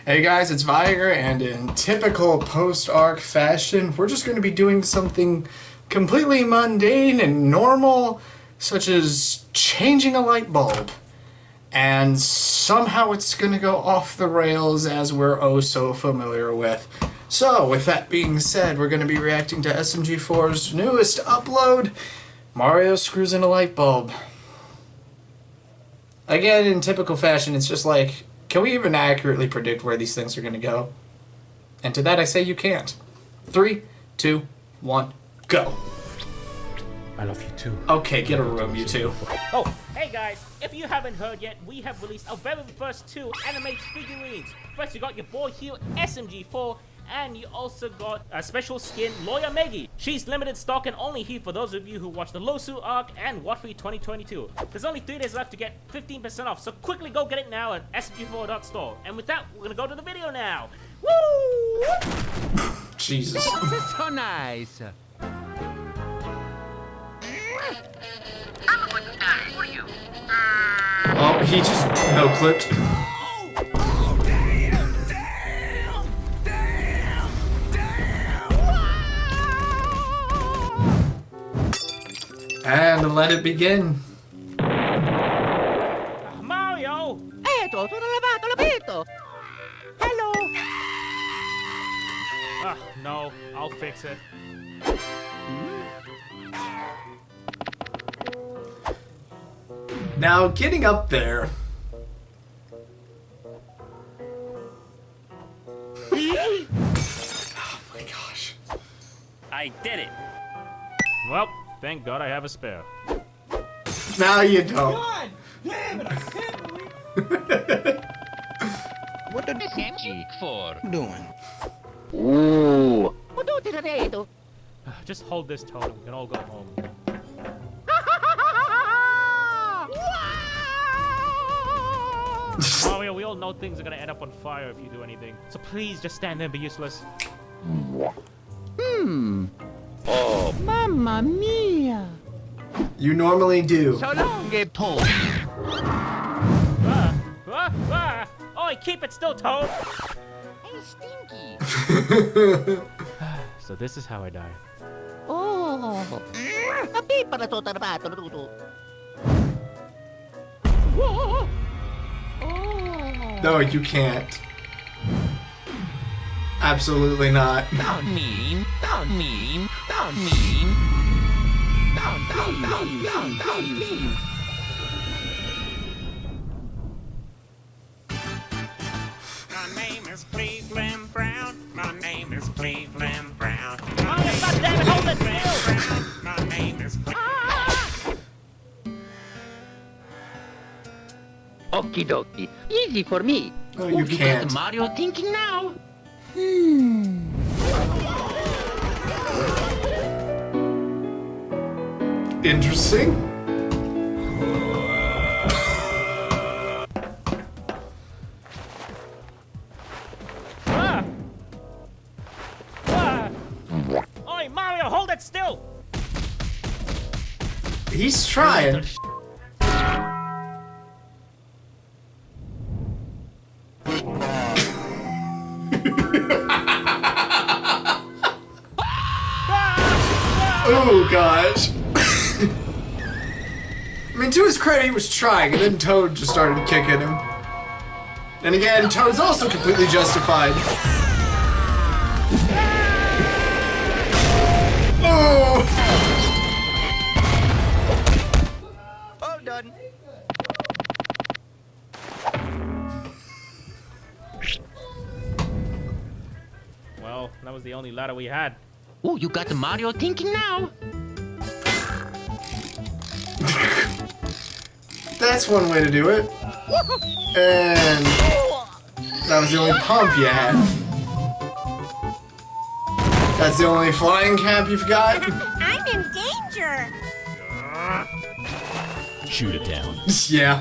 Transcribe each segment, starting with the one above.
Hey guys, it's Viger, and in typical post-arc fashion, we're just going to be doing something completely mundane and normal, such as changing a light bulb. And somehow it's going to go off the rails, as we're oh so familiar with. So, with that being said, we're going to be reacting to SMG4's newest upload, Mario Screws in a Light Bulb. Again, in typical fashion, it's just like, can we even accurately predict where these things are going to go? And to that I say you can't. 3, 2, 1, go. I love you too. Okay, get a room, you two. Oh, hey guys, if you haven't heard yet, we have released our very first 2 animated figurines. First you got your boy here, SMG4, and you also got a special skin, Lawyer Maggie. She's limited stock and only here for those of you who watch the Losu arc and Wattfree 2022. There's only 3 days left to get 15% off, so quickly go get it now at smg4.store. And with that, we're gonna go to the video now. Woo! Jesus. So nice. Oh, he just no-clipped. And let it begin. Mario! Eto, tutto lavato, l'abito. Hello. No, I'll fix it. Now, getting up there. Oh my gosh. I did it. Well, thank God I have a spare. Now you don't. God damn it, I can't believe What the SMG4 doing? Ooh. What do you do? Just hold this totem, we can all go home. Mario, we all know things are gonna end up on fire if you do anything. So please just stand there and be useless. Oh. Mamma mia. You normally do. So long, Toad. Oi, keep it still, Toad! Hey, Stinky. So this is how I die. Oh. A pipa tutto lavato, tutto. Oh. No, you can't. Absolutely not. Don't mean. Don't mean. Don't mean. Don't mean. My name is Cleveland Brown. My name is Cleveland Brown. Mario, goddammit, hold it still! My name is Okie dokie. Easy for me. Oh, you can't. Mario thinking now. Interesting. Oi, Mario, hold it still! He's trying. Oh gosh. I mean, to his credit, he was trying, and then Toad just started kicking him. And again, Toad's also completely justified. Oh! All done. Well, that was the only ladder we had. Oh, you got the Mario thinking now. That's one way to do it. And that was the only pump you had. That's the only flying cap you've got? I'm in danger. Shoot it down. Yeah.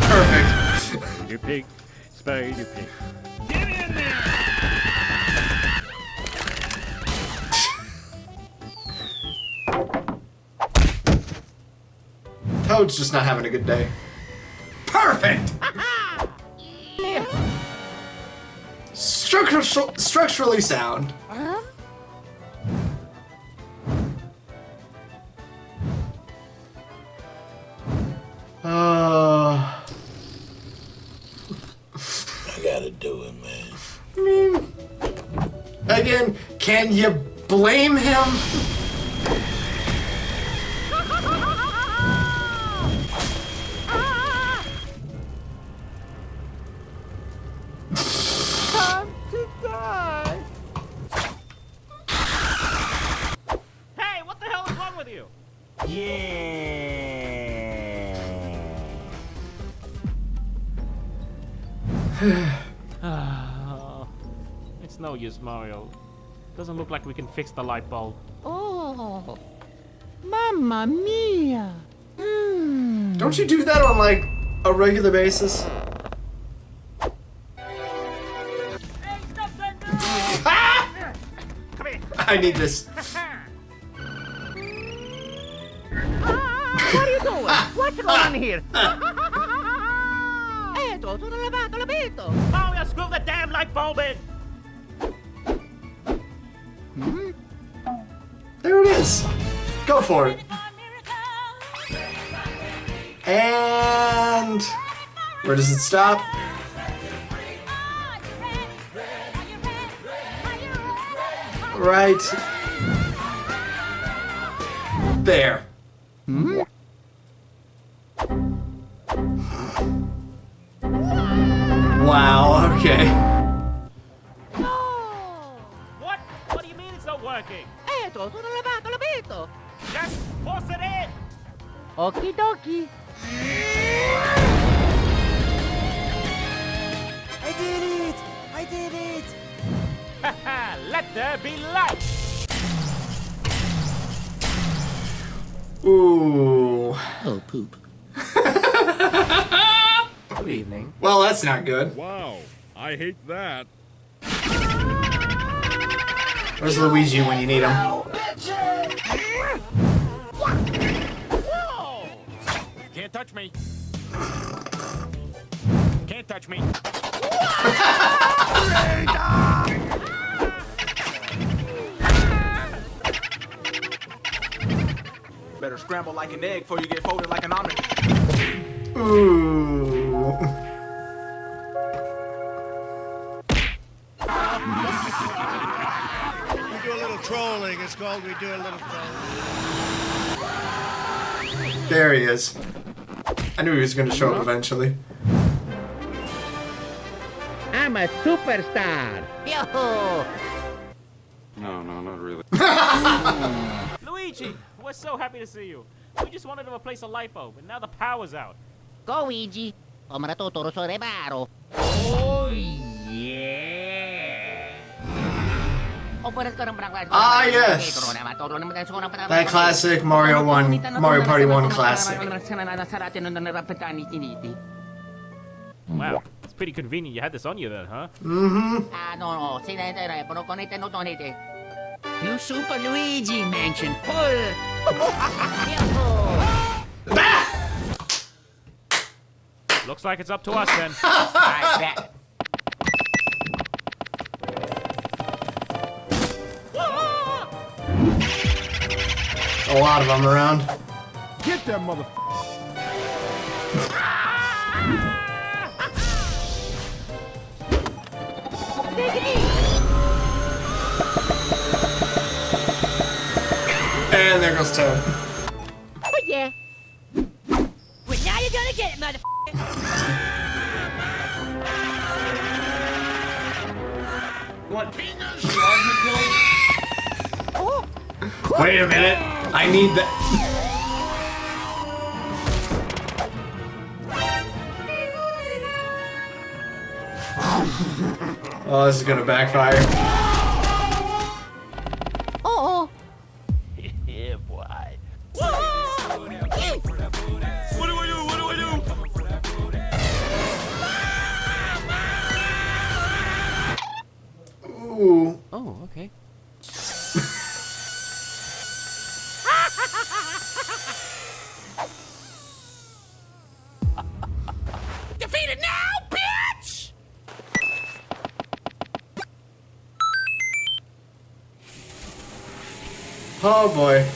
Perfect. Spider pig. Spider pig. Toad's just not having a good day. Perfect! Structurally sound. I gotta do it, man. I mean, again, can you blame him? Time to die. Hey, what the hell is wrong with you? It's no use, Mario. Doesn't look like we can fix the light bulb. Oh, mamma mia. Don't you do that on like a regular basis? Hey, stop that! Come here. I need this. What are you doing? What's going on here? Eto, tutto lavato, l'abito. Mario, screw the damn light bulb in! There it is. Go for it. And where does it stop? Right there. Wow, okay. What? What do you mean it's not working? Eto, tutto lavato, l'abito. Just force it in! Okie dokie. I did it! I did it! Haha, let there be light! Ooh. Oh, poop. Good evening. Well, that's not good. Wow, I hate that. Where's Luigi when you need him? Whoa! Can't touch me. Can't touch me. Better scramble like an egg before you get folded like an omelet. Ooh. We do a little trolling. It's called we do a little trolling. There he is. I knew he was going to show up eventually. I'm a superstar. Yo. No, not really. Luigi, we're so happy to see you. We just wanted to replace a light bulb, and now the power's out. Go, Luigi. Omra tutto rosso reparo. Oh, yeah. Ah, yes. That classic Mario Party 1 classic. Wow, it's pretty convenient you had this on you then, huh? Mm-hmm. Ah, no. You Super Luigi Mansion full. Looks like it's up to us then. I bet. A lot of them around. Get that mother. And there goes Toad. Oh, yeah. Well, now you're gonna get it, motherfucker. What? Wait a minute. I need that. Oh, this is gonna backfire. Oh. Yeah, boy. Ooh. Oh, okay. Oh boy.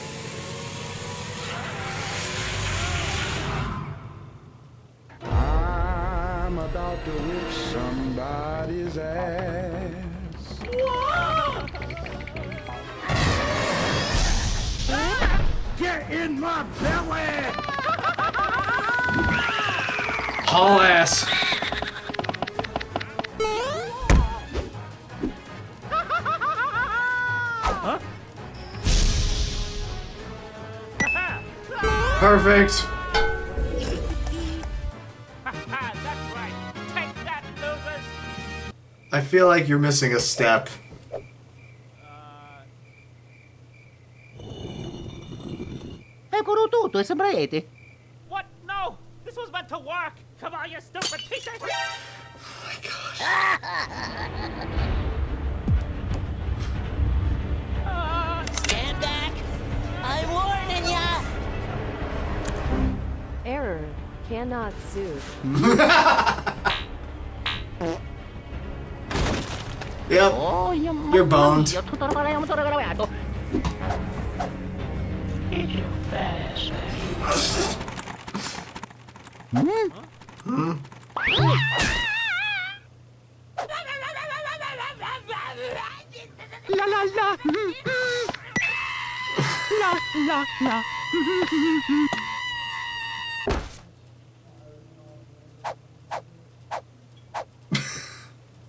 I'm about to whip somebody's ass. Get in my belly! Haul ass. Perfect. That's right. Take that, losers. I feel like you're missing a step. Eccolo tutto, SMG4's. What? No! This was meant to work! Come on, you stupid piece of shit! Oh my gosh. Stand back. I'm warning ya. Error. Cannot sue. Yep. Oh, You're boned. Io tutto il motore gravato. La la la. La la la.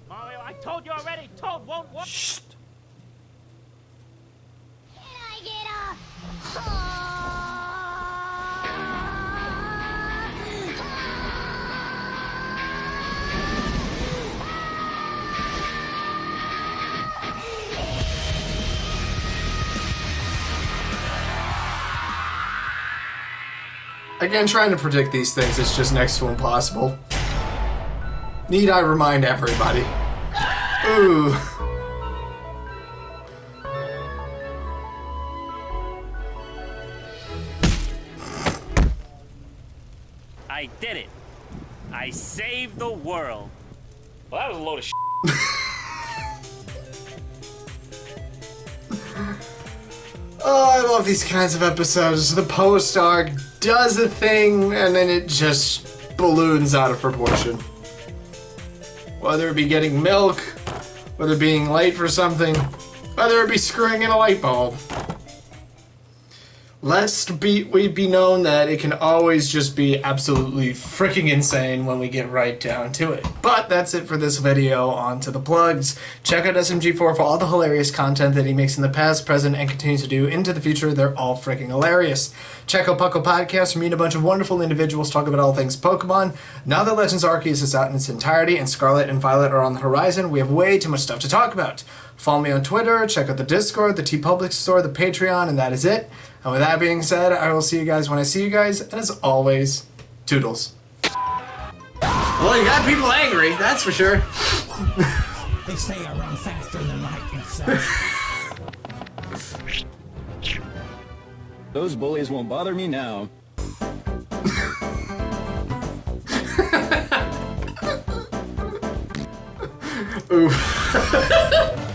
Mario, I told you already! Toad won't work! Shh. Can I get a... Again, trying to predict these things is just next to impossible. Need I remind everybody? Ooh. I did it. I saved the world. Well, that was a load of shit. Oh, I love these kinds of episodes. The post arc does a thing and then it just balloons out of proportion. Whether it be getting milk, whether it being late for something, whether it be screwing in a light bulb. Lest we be known that it can always just be absolutely freaking insane when we get right down to it. But that's it for this video. On to the plugs. Check out SMG4 for all the hilarious content that he makes in the past, present, and continues to do into the future. They're all freaking hilarious. Check out Puckle Podcast for meet a bunch of wonderful individuals talk about all things Pokemon. Now that Legends Arceus is out in its entirety and Scarlet and Violet are on the horizon, we have way too much stuff to talk about. Follow me on Twitter, check out the Discord, the TeePublic store, the Patreon, and that is it. And with that being said, I will see you guys when I see you guys, and as always, toodles. Well, you got people angry, that's for sure. They say I run faster than lightning itself. Those bullies won't bother me now. Oof.